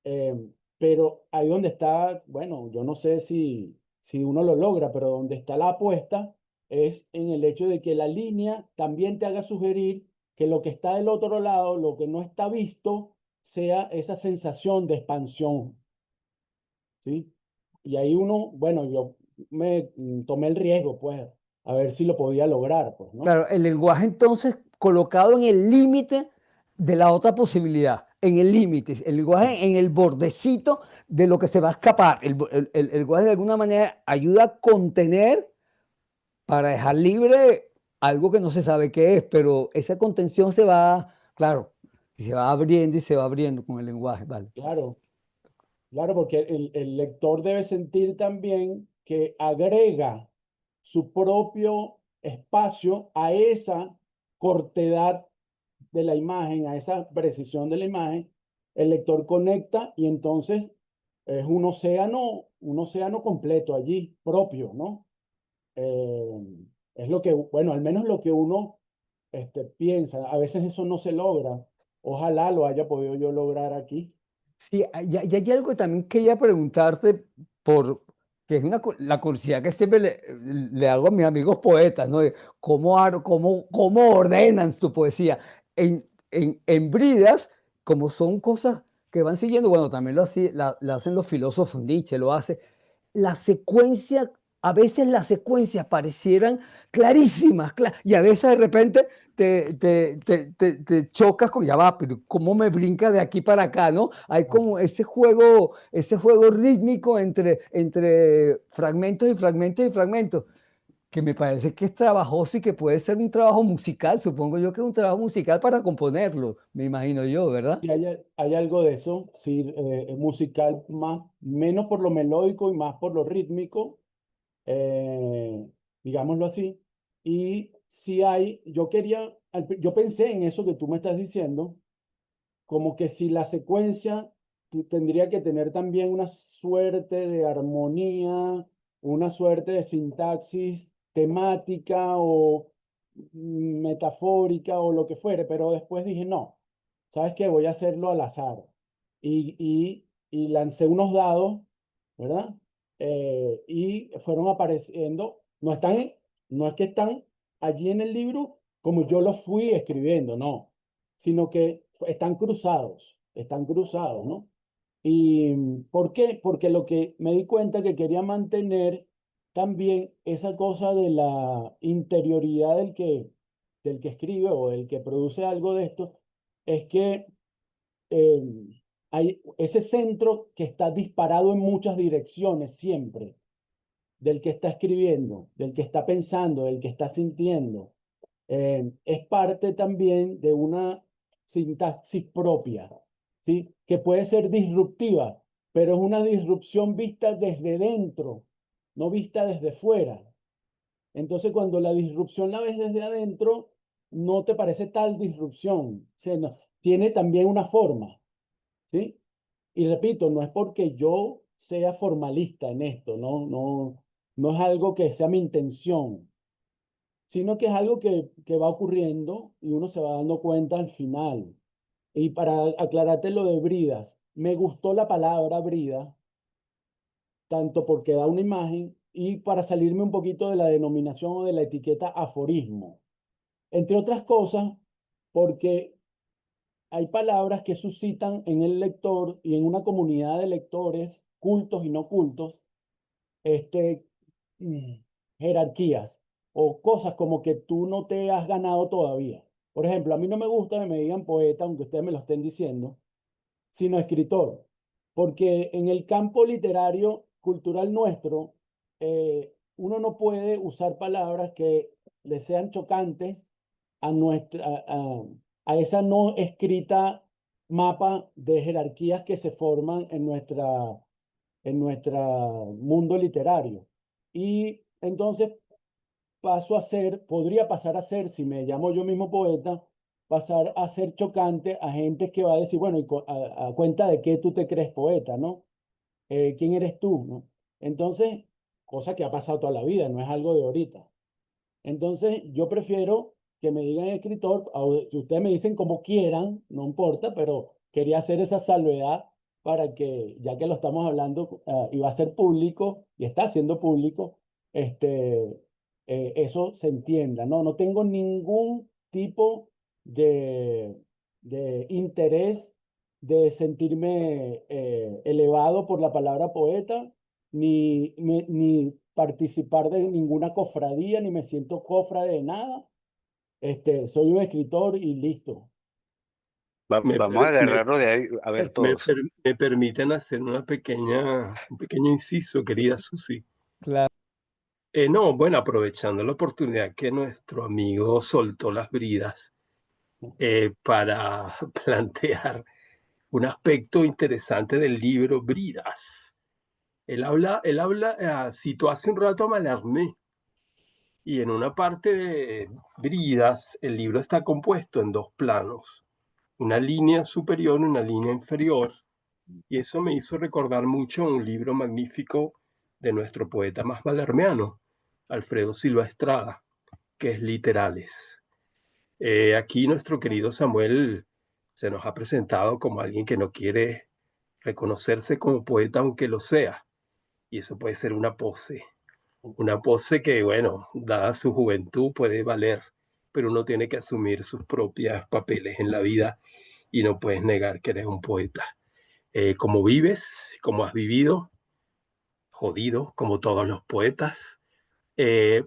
eh, pero ahí donde está, bueno, yo no sé si uno lo logra, pero donde está la apuesta es en el hecho de que la línea también te haga sugerir que lo que está del otro lado, lo que no está visto, sea esa sensación de expansión. ¿Sí? Y ahí uno, bueno, yo me tomé el riesgo, pues, a ver si lo podía lograr, pues, ¿no? claro, el lenguaje entonces colocado en el límite de la otra posibilidad. en el límite, el lenguaje en el bordecito de lo que se va a escapar. El lenguaje de alguna manera ayuda a contener para dejar libre algo que no se sabe qué es, pero esa contención se va, claro, y se va abriendo y se va abriendo con el lenguaje, ¿vale? Claro, claro, porque el lector debe sentir también que agrega su propio espacio a esa cortedad de la imagen, a esa precisión de la imagen. El lector conecta y entonces es un océano completo allí, propio, ¿no? Eh, es lo que, bueno, al menos lo que uno piensa. A veces eso no se logra. Ojalá lo haya podido yo lograr aquí. Sí, y hay algo que también quería preguntarte por, que es la curiosidad que siempre le hago a mis amigos poetas, ¿no? De cómo ordenan su poesía. En Bridas, como son cosas que van siguiendo, bueno, también lo hacen los filósofos, Nietzsche lo hace, la secuencia, a veces las secuencias parecieran clarísimas, y a veces de repente te chocas con, ya va, pero ¿cómo me brinca de aquí para acá, no? Hay como ese juego rítmico entre fragmentos y fragmentos y fragmentos, que me parece que es trabajoso y que puede ser un trabajo musical, supongo yo que es un trabajo musical para componerlo, me imagino yo, ¿verdad? Y hay algo de eso, sí, musical más, menos por lo melódico y más por lo rítmico, eh, digámoslo así. Y si hay, yo pensé en eso que tú me estás diciendo, como que si la secuencia tendría que tener también una suerte de armonía, una suerte de sintaxis temática o metafórica o lo que fuere, pero después dije, no, ¿sabes qué? Voy a hacerlo al azar. Y lancé unos dados, ¿verdad? Y fueron apareciendo, no es que están allí en el libro como yo los fui escribiendo, no, sino que están cruzados, ¿no? ¿Y por qué? Porque lo que me di cuenta que quería mantener también esa cosa de la interioridad del que escribe o del que produce algo de esto, es que eh, hay ese centro que está disparado en muchas direcciones siempre, del que está escribiendo, del que está pensando, del que está sintiendo. Es parte también de una sintaxis propia, ¿sí? Que puede ser disruptiva, pero es una disrupción vista desde dentro, no vista desde fuera. Entonces, cuando la disrupción la ves desde adentro, no te parece tal disrupción. O sea, tiene también una forma, ¿sí? Y repito, no es porque yo sea formalista en esto, no es algo que sea mi intención, sino que es algo que va ocurriendo y uno se va dando cuenta al final. Y para aclararte lo de bridas, me gustó la palabra brida, tanto porque da una imagen y para salirme un poquito de la denominación o de la etiqueta aforismo. Entre otras cosas, porque hay palabras que suscitan en el lector y en una comunidad de lectores, cultos y no cultos, este, mm, jerarquías o cosas como que tú no te has ganado todavía. Por ejemplo, a mí no me gusta que me digan poeta, aunque ustedes me lo estén diciendo, sino escritor, porque en el campo literario cultural nuestro, uno no puede usar palabras que le sean chocantes a, a esa no escrita mapa de jerarquías que se forman en nuestro mundo literario. Y entonces podría pasar a ser, si me llamo yo mismo poeta, pasar a ser chocante a gente que va a decir, bueno, a cuenta de qué tú te crees poeta, ¿no? ¿Quién eres tú, no? Entonces, cosa que ha pasado toda la vida, no es algo de ahorita. Entonces, yo prefiero que me digan escritor, si ustedes me dicen como quieran, no importa, pero quería hacer esa salvedad para que, ya que lo estamos hablando, y va a ser público, y está siendo público, eso se entienda, ¿no? No tengo ningún tipo de, de interés de sentirme elevado por la palabra poeta, ni participar de ninguna cofradía, ni me siento cofrade de nada. Soy un escritor y listo. Me, Vamos a per- me- agarrarlo de ahí, a ver me todos. per- me permiten hacer un pequeño inciso, querida Susi. Claro. No, bueno, aprovechando la oportunidad que nuestro amigo soltó las bridas para plantear un aspecto interesante del libro Bridas. Citó hace un rato a Mallarmé, y en una parte de Bridas, el libro está compuesto en dos planos, una línea superior y una línea inferior, y eso me hizo recordar mucho un libro magnífico de nuestro poeta más malermeano, Alfredo Silva Estrada, que es Literales. Aquí nuestro querido Samuel se nos ha presentado como alguien que no quiere reconocerse como poeta aunque lo sea, y eso puede ser una pose que, bueno, dada su juventud puede valer, pero uno tiene que asumir sus propios papeles en la vida y no puedes negar que eres un poeta. Como vives, como has vivido, jodido, como todos los poetas,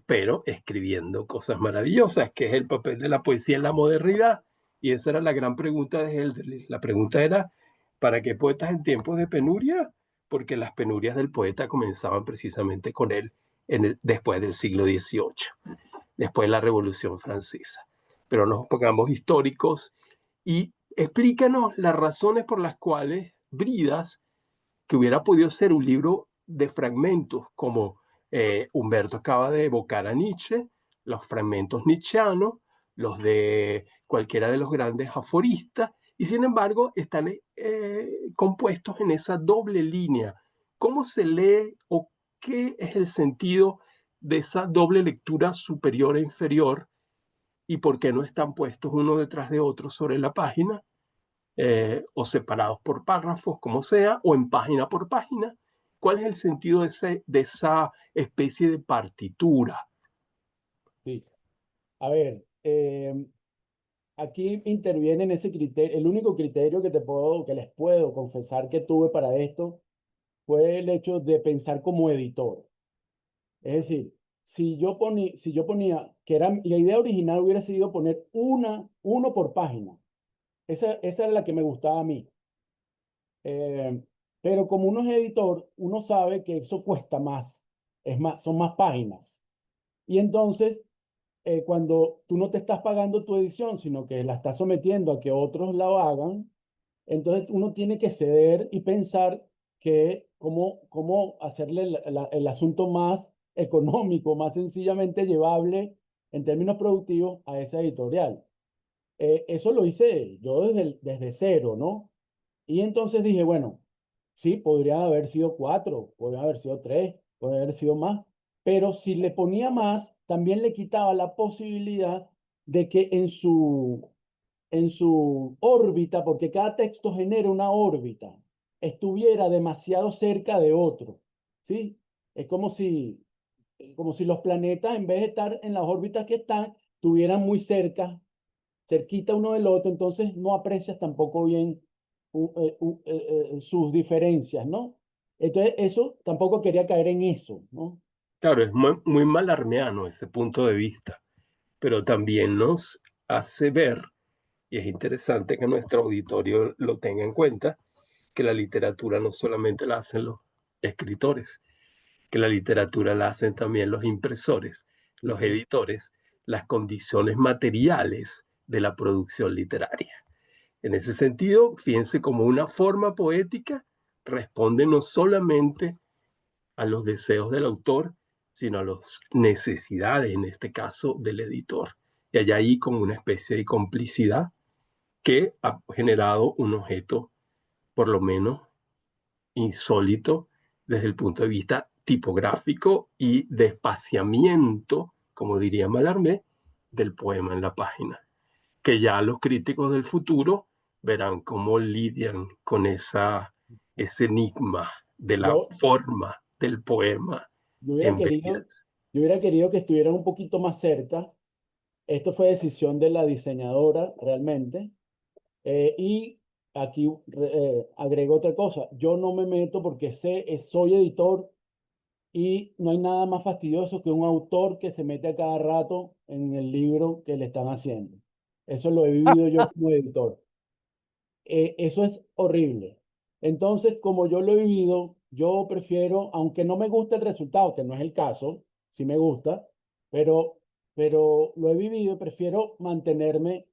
pero escribiendo cosas maravillosas, que es el papel de la poesía en la modernidad. Y esa era la gran pregunta de Hölderlin. La pregunta era, ¿para qué poetas en tiempos de penuria? Porque las penurias del poeta comenzaban precisamente con él después del siglo XVIII, después de la Revolución Francesa. Pero nos pongamos históricos y explícanos las razones por las cuales Bridas, que hubiera podido ser un libro de fragmentos, como Humberto acaba de evocar a Nietzsche, los fragmentos nietzscheanos, los de cualquiera de los grandes aforistas, y sin embargo están compuestos en esa doble línea. ¿Cómo se lee o qué es el sentido de esa doble lectura superior e inferior, y por qué no están puestos uno detrás de otro sobre la página? O separados por párrafos, como sea, o en página por página. ¿Cuál es el sentido de esa especie de partitura? Sí. A ver, aquí interviene en ese criterio, el único criterio que les puedo confesar que tuve para esto fue el hecho de pensar como editor. Es decir, si yo ponía, que era, la idea original hubiera sido poner uno por página. Esa era la que me gustaba a mí. Eh, pero como uno es editor, uno sabe que eso cuesta más, son más páginas. Y entonces, cuando tú no te estás pagando tu edición, sino que la estás sometiendo a que otros la hagan, entonces uno tiene que ceder y pensar que cómo hacerle el asunto más económico, más sencillamente llevable en términos productivos a esa editorial. Eso lo hice yo desde cero, ¿no? Y entonces dije, bueno, sí, podrían haber sido 4, podrían haber sido 3, podrían haber sido más, pero si le ponía más, también le quitaba la posibilidad de que en su órbita, porque cada texto genera una órbita, estuviera demasiado cerca de otro, ¿sí? Es como si los planetas, en vez de estar en las órbitas que están, estuvieran muy cerquita uno del otro, entonces no aprecias tampoco bien sus diferencias, ¿no? Entonces, eso tampoco quería caer en eso, ¿no? Claro, es muy malarmeano ese punto de vista, pero también nos hace ver, y es interesante que nuestro auditorio lo tenga en cuenta, que la literatura no solamente la hacen los escritores, que la literatura la hacen también los impresores, los Sí. editores, las condiciones materiales de la producción literaria. En ese sentido, fíjense como una forma poética responde no solamente a los deseos del autor, sino a las necesidades, en este caso, del editor. Y hay ahí como una especie de complicidad que ha generado un objeto, por lo menos, insólito desde el punto de vista tipográfico y de espaciamiento, como diría Mallarmé, del poema en la página, que ya los críticos del futuro verán cómo lidian con ese enigma de la Yo, forma del poema yo hubiera en querido, Bridas. yo hubiera querido que estuvieran un poquito más cerca. Esto fue decisión de la diseñadora realmente. Y aquí agrego otra cosa. Yo no me meto porque soy editor y no hay nada más fastidioso que un autor que se mete a cada rato en el libro que le están haciendo. Eso lo he vivido yo como editor. eso es horrible. Entonces, como yo lo he vivido, yo prefiero, aunque no me guste el resultado, que no es el caso, sí me gusta, pero, pero lo he vivido y prefiero mantenerme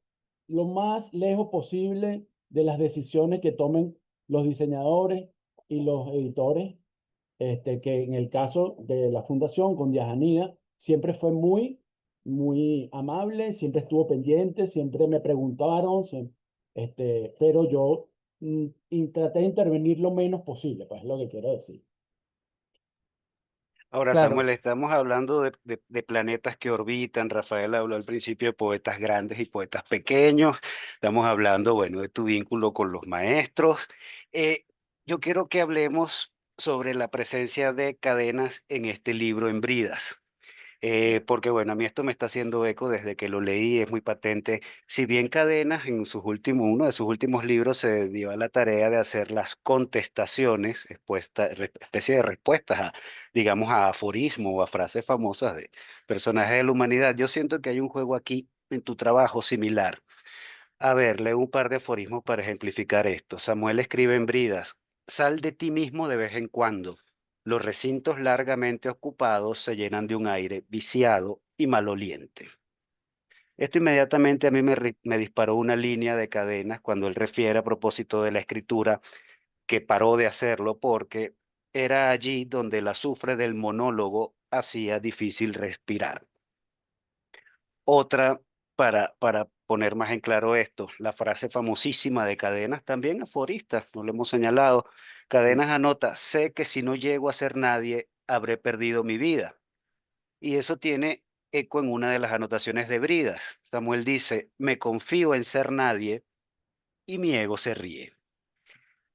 lo más lejos posible de las decisiones que tomen los diseñadores y los editores, que en el caso de la fundación con Yajanía siempre fue muy amable, siempre estuvo pendiente, siempre me preguntaron, pero yo traté de intervenir lo menos posible, pues es lo que quiero decir. Ahora, Claro, Samuel, estamos hablando de planetas que orbitan. Rafael habló al principio de poetas grandes y poetas pequeños. Estamos hablando, bueno, de tu vínculo con los maestros. Eh, yo quiero que hablemos sobre la presencia de cadenas en este libro en Bridas. Porque bueno, a mí esto me está haciendo eco desde que lo leí, es muy patente. Si bien Cadenas en uno de sus últimos libros se dio a la tarea de hacer las contestaciones, especie de respuestas a, digamos, a aforismos o a frases famosas de personajes de la humanidad, yo siento que hay un juego aquí en tu trabajo similar. A ver, leo un par de aforismos para ejemplificar esto. Samuel escribe en Bridas: sal de ti mismo de vez en cuando. Los recintos largamente ocupados se llenan de un aire viciado y maloliente. Esto inmediatamente a mí me disparó una línea de cadenas cuando él refiere a propósito de la escritura que paró de hacerlo porque era allí donde el azufre del monólogo hacía difícil respirar. Otra, para poner más en claro esto, la frase famosísima de Cadenas, también aforista, no lo hemos señalado. Cadenas anota: sé que si no llego a ser nadie, habré perdido mi vida. Y eso tiene eco en una de las anotaciones de Bridas. Samuel dice: me confío en ser nadie y mi ego se ríe.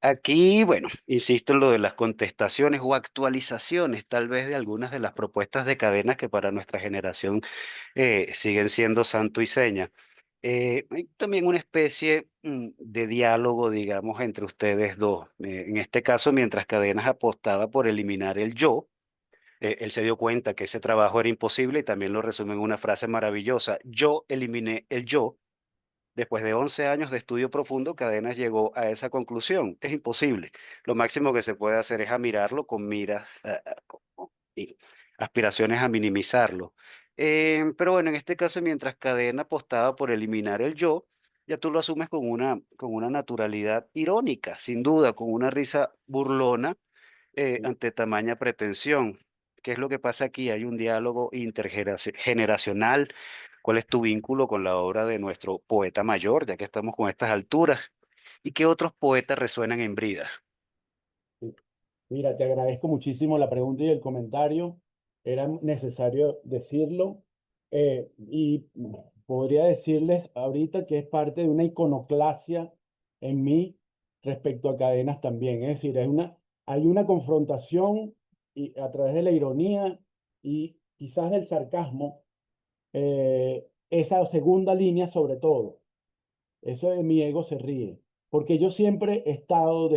Aquí, bueno, insisto en lo de las contestaciones o actualizaciones, tal vez de algunas de las propuestas de Cadenas que para nuestra generación siguen siendo santo y seña. Hay también una especie de diálogo, digamos, entre ustedes dos. En este caso, mientras Cadenas apostaba por eliminar el yo, él se dio cuenta que ese trabajo era imposible y también lo resume en una frase maravillosa: yo eliminé el yo. Después de 11 años de estudio profundo, Cadenas llegó a esa conclusión: es imposible. Lo máximo que se puede hacer es mirarlo con miras y aspiraciones a minimizarlo. Pero bueno, en este caso, mientras Cadena apostaba por eliminar el yo, ya tú lo asumes con una naturalidad irónica, sin duda, con una risa burlona ante tamaña pretensión. ¿Qué es lo que pasa aquí? Hay un diálogo intergeneracional. ¿Cuál es tu vínculo con la obra de nuestro poeta mayor, ya que estamos con estas alturas? ¿Y qué otros poetas resuenan en Bridas? Mira, te agradezco muchísimo la pregunta y el comentario. Era necesario decirlo. Y podría decirles ahorita que es parte de una iconoclasia en mí respecto a Cadenas también. Es decir, hay una confrontación y a través de la ironía y quizás del sarcasmo, esa segunda línea sobre todo. Eso de mi ego se ríe. Porque yo siempre he estado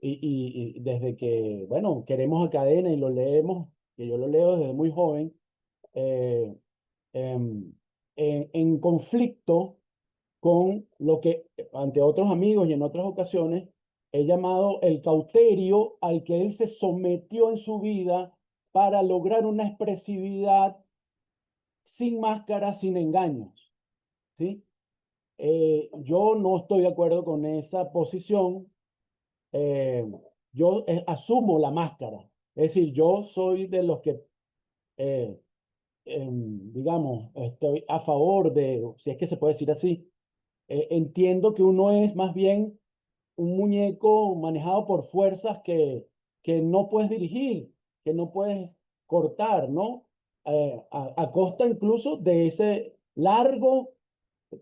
y desde que, bueno, queremos a Cadena y lo leemos, que yo lo leo desde muy joven, eh, em, en conflicto con lo que ante otros amigos y en otras ocasiones he llamado el cauterio al que él se sometió en su vida para lograr una expresividad sin máscaras, sin engaños, ¿sí? Yo no estoy de acuerdo con esa posición. eh, yo asumo la máscara. Es decir, yo soy de los que, eh, digamos, estoy a favor de, si es que se puede decir así, entiendo que uno es más bien un muñeco manejado por fuerzas que no puedes dirigir, que no puedes cortar, ¿no? A costa incluso de ese largo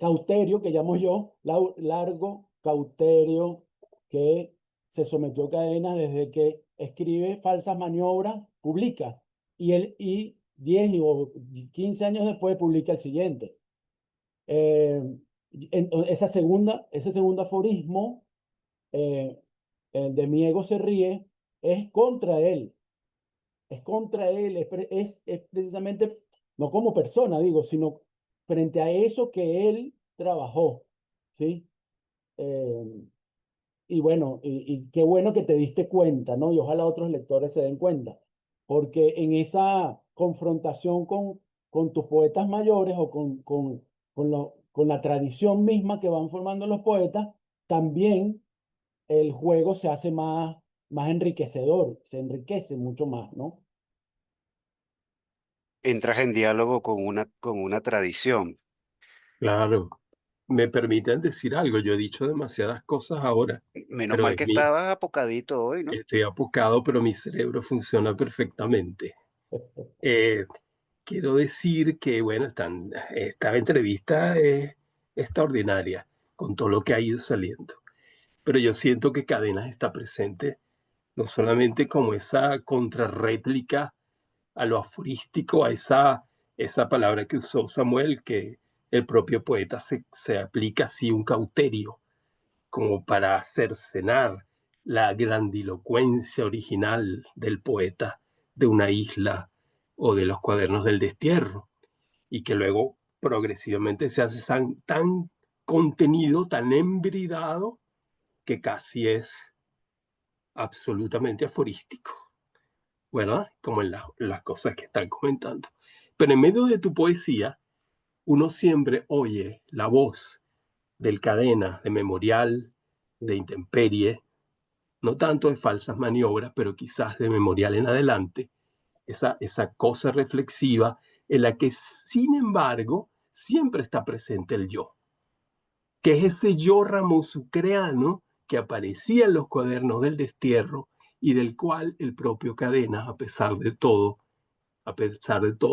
cauterio que llamo yo, largo cauterio que se sometió a Cadenas desde que escribe Falsas Maniobras, publica, y 10 o 15 años después publica el siguiente. Ese segundo aforismo, el de mi ego se ríe, es contra él, es precisamente, no como persona, digo, sino frente a eso que él trabajó, ¿sí? Eh, y bueno, y qué bueno que te diste cuenta, ¿no? Y ojalá otros lectores se den cuenta, porque en esa confrontación con tus poetas mayores o con la tradición misma que van formando los poetas, también el juego se hace más enriquecedor, se enriquece mucho más, ¿no? Entras en diálogo con una tradición. Claro, me permiten decir algo. Yo he dicho demasiadas cosas ahora, Menos pero mal es que mi, estabas apocadito hoy, ¿no? estoy apocado, pero mi cerebro funciona perfectamente. Eh, Quiero decir que, bueno, esta entrevista es extraordinaria con todo lo que ha ido saliendo, pero yo siento que Cadenas está presente no solamente como esa contrarréplica a lo aforístico, a esa palabra que usó Samuel, que el propio poeta se aplica así un cauterio, como para cercenar la grandilocuencia original del poeta de una isla o de los cuadernos del destierro, y que luego progresivamente se hace tan contenido, tan embridado, que casi es absolutamente aforístico, ¿verdad? Como en las cosas que están comentando. Pero en medio de tu poesía, uno siempre oye la voz del Cadena, de Memorial, de Intemperie, no tanto de Falsas Maniobras, pero quizás de Memorial en adelante, esa cosa reflexiva en la que, sin embargo, siempre está presente el yo, que es ese yo ramosucreano que aparecía en los cuadernos del destierro y del cual el propio Cadenas, a pesar de toda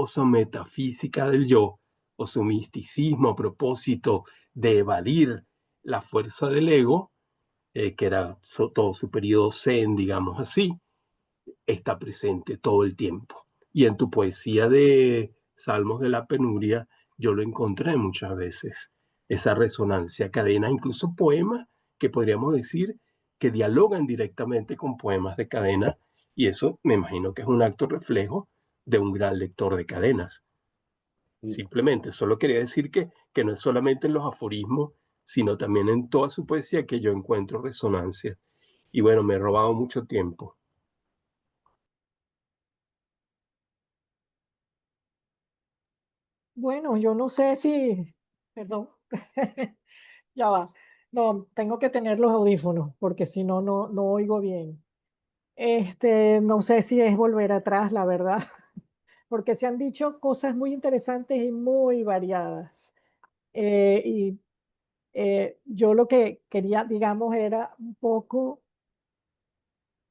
su metafísica del yo o su misticismo a propósito de evadir la fuerza del ego, que era todo su periodo zen, digamos así, está presente todo el tiempo. Y en tu poesía de Salmos de la Penuria, yo lo encontré muchas veces, esa resonancia, cadena, incluso poemas que podríamos decir que dialogan directamente con poemas de Cadena, y eso me imagino que es un acto reflejo de un gran lector de Cadenas. Simplemente, solo quería decir que no es solamente en los aforismos, sino también en toda su poesía que yo encuentro resonancia. Y bueno, me he robado mucho tiempo. Bueno, yo no sé si, perdón, ya va. No, tengo que tener los audífonos porque si no, no oigo bien. No sé si es volver atrás, la verdad, porque se han dicho cosas muy interesantes y muy variadas. Y yo lo que quería, digamos, era un poco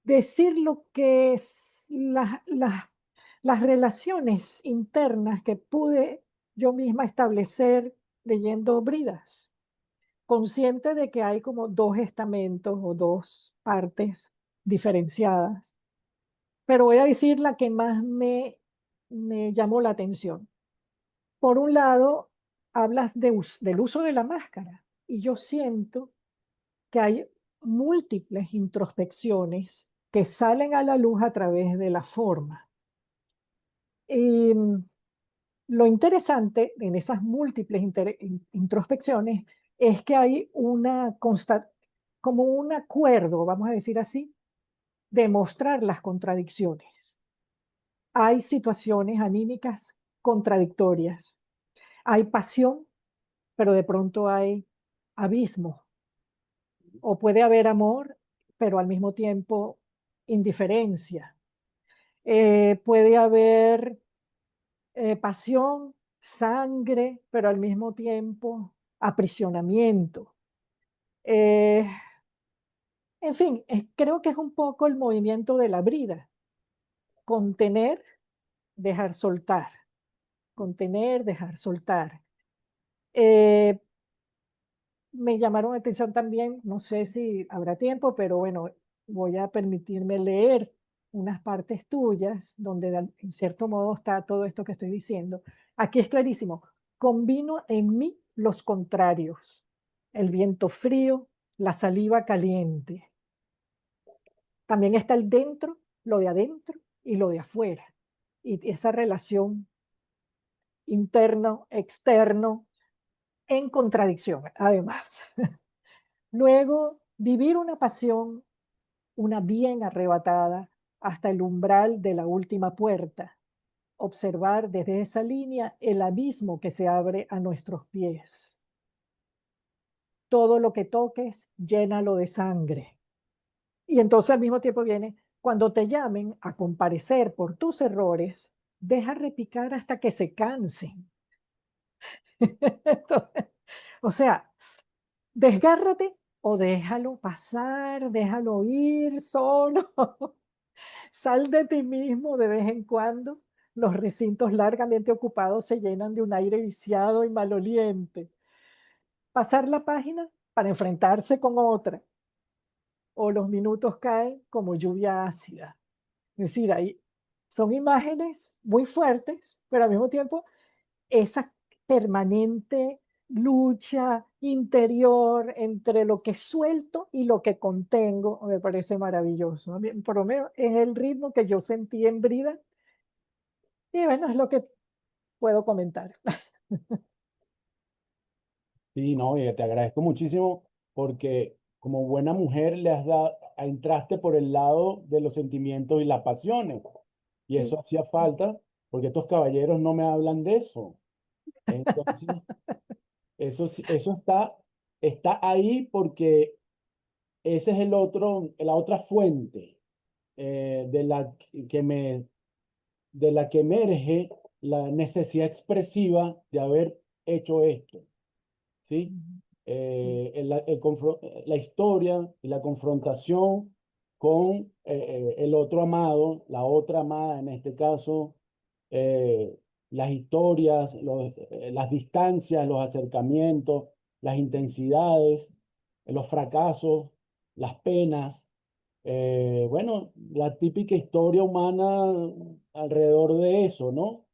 decir lo que es las relaciones internas que pude yo misma establecer leyendo Bridas, consciente de que hay como dos estamentos o dos partes diferenciadas, pero voy a decir la que más me llamó la atención. Por un lado, hablas del uso de la máscara y yo siento que hay múltiples introspecciones que salen a la luz a través de la forma. Y lo interesante en esas múltiples introspecciones es que hay como un acuerdo, vamos a decir así, de mostrar las contradicciones. Hay situaciones anímicas contradictorias. Hay pasión, pero de pronto hay abismo. O puede haber amor, pero al mismo tiempo indiferencia. Puede haber pasión, sangre, pero al mismo tiempo aprisionamiento. Eh, en fin, creo que es un poco el movimiento de la brida. Contener, dejar soltar. Contener, dejar soltar. Eh, Me llamaron la atención también, no sé si habrá tiempo, pero bueno, voy a permitirme leer unas partes tuyas donde en cierto modo está todo esto que estoy diciendo. Aquí es clarísimo, combino en mí los contrarios, el viento frío, la saliva caliente. También está el dentro, lo de adentro y lo de afuera. Y esa relación interno, externo, en contradicción, además. Luego, vivir una pasión, una bien arrebatada, hasta el umbral de la última puerta. Observar desde esa línea el abismo que se abre a nuestros pies. Todo lo que toques, llénalo de sangre. Y entonces al mismo tiempo viene, cuando te llamen a comparecer por tus errores, deja repicar hasta que se cansen. Entonces, o sea, desgárrate o déjalo pasar, déjalo ir solo. Sal de ti mismo de vez en cuando. Los recintos largamente ocupados se llenan de un aire viciado y maloliente. Pasar la página para enfrentarse con otra, o los minutos caen como lluvia ácida. Es decir, ahí son imágenes muy fuertes, pero al mismo tiempo esa permanente lucha interior entre lo que suelto y lo que contengo me parece maravilloso. A mí, por lo menos es el ritmo que yo sentí en Brida y bueno, es lo que puedo comentar. Sí, no, y te agradezco muchísimo porque como buena mujer le has dado, entraste por el lado de los sentimientos y las pasiones. Y Sí. eso hacía falta porque estos caballeros no me hablan de eso. Entonces, eso está ahí porque ese es la otra fuente de la que emerge la necesidad expresiva de haber hecho esto. ¿Sí? Ujú. Sí. La historia y la confrontación con el otro amado, la otra amada en este caso, eh, las historias, las distancias, los acercamientos, las intensidades, los fracasos, las penas. Bueno, la típica historia humana alrededor de eso, ¿no?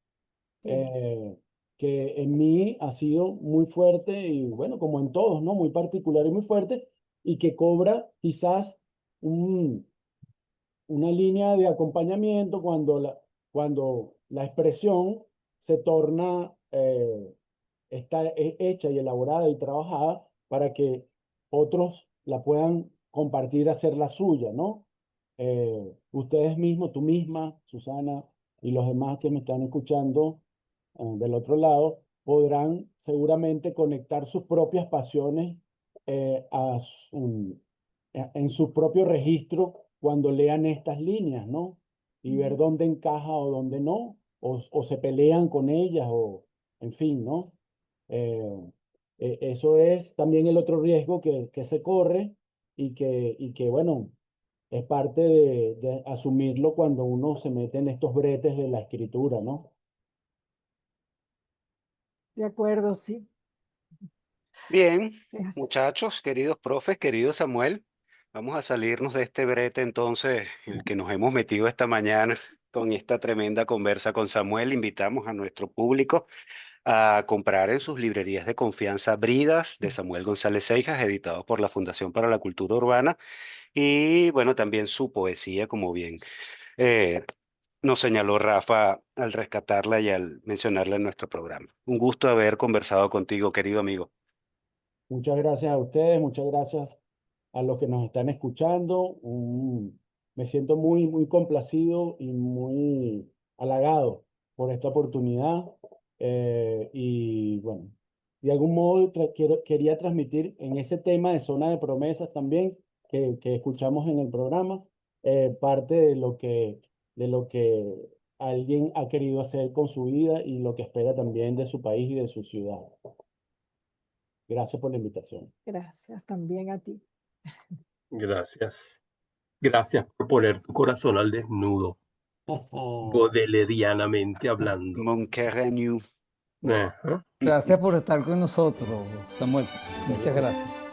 Sí. eh, que en mí ha sido muy fuerte y bueno, como en todos, ¿no? Muy particular y muy fuerte y que cobra quizás un, una línea de acompañamiento cuando la expresión se torna, está hecha y elaborada y trabajada para que otros la puedan compartir, hacer la suya, ¿no? Ustedes mismos, tú misma, Susana, y los demás que me están escuchando del otro lado, podrán seguramente conectar sus propias pasiones en su propio registro cuando lean estas líneas, ¿no? Y ver Ujú. dónde encaja o dónde no, o se pelean con ellas, o en fin, ¿no? Eh, Eso es también el otro riesgo que se corre y que, bueno, es parte de asumirlo cuando uno se mete en estos bretes de la escritura, ¿no? De acuerdo, sí. Bien, Es así. muchachos, queridos profes, querido Samuel, vamos a salirnos de este brete entonces, el que nos hemos metido esta mañana con esta tremenda conversa con Samuel. Invitamos a nuestro público a comprar en sus librerías de confianza Bridas de Samuel González Seijas, editados por la Fundación para la Cultura Urbana, y bueno, también su poesía, como bien eh, nos señaló Rafa al rescatarla y al mencionarla en nuestro programa. Un gusto haber conversado contigo, querido amigo. Muchas gracias a ustedes, muchas gracias a los que nos están escuchando. Me siento muy, muy complacido y muy halagado por esta oportunidad. Y bueno, de algún modo quería transmitir en ese tema de zona de promesas también que escuchamos en el programa, parte de lo que alguien ha querido hacer con su vida y lo que espera también de su país y de su ciudad. Gracias por la invitación. Gracias también a ti. Gracias. Gracias por poner tu corazón al desnudo, bodelerianamente hablando. Mon Carreño. Ajá. Gracias por estar con nosotros, Samuel. Muchas Seguro. gracias.